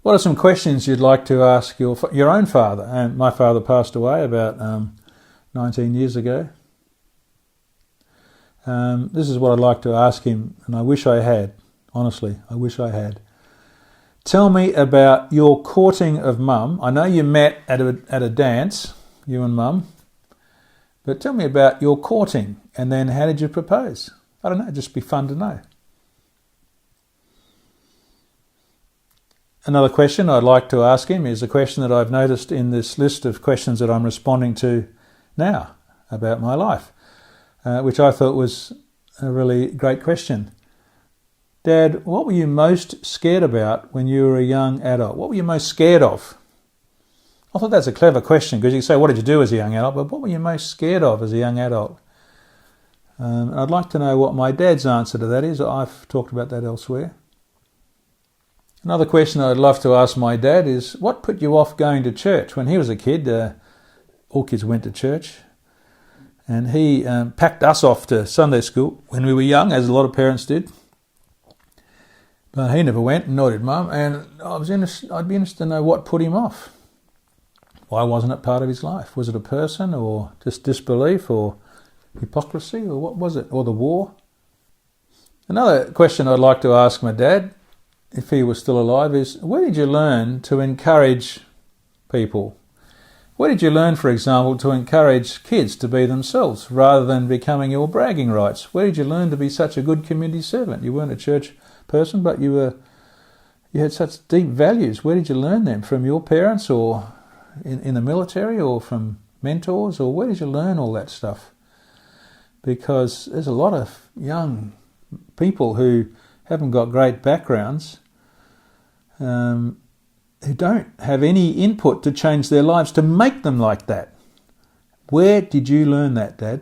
What are some questions you'd like to ask your own father? And my father passed away about 19 years ago. This is what I'd like to ask him, and I wish I had. Honestly, I wish I had. Tell me about your courting of Mum. I know you met at a dance, you and Mum, but tell me about your courting, and then how did you propose? I don't know, it'd just be fun to know. Another question I'd like to ask him is a question that I've noticed in this list of questions that I'm responding to now about my life, which I thought was a really great question. Dad, what were you most scared about when you were a young adult? What were you most scared of? I thought that's a clever question, because you say, what did you do as a young adult? But what were you most scared of as a young adult? I'd like to know what my dad's answer to that is. I've talked about that elsewhere. Another question I'd love to ask my dad is, what put you off going to church? When he was a kid, all kids went to church, and he packed us off to Sunday school when we were young, as a lot of parents did. But he never went, nor did Mum, and I'd be interested to know what put him off. Why wasn't it part of his life? Was it a person, or just disbelief, or hypocrisy, or what was it? Or the war? Another question I'd like to ask my dad, if he was still alive, is where did you learn to encourage people? Where did you learn, for example, to encourage kids to be themselves rather than becoming your bragging rights? Where did you learn to be such a good community servant? You weren't a church person, but you had such deep values. Where did you learn them? From your parents, or in the military, or from mentors, or where did you learn all that stuff? Because there's a lot of young people who haven't got great backgrounds, who don't have any input to change their lives, to make them like that. Where did you learn that, Dad?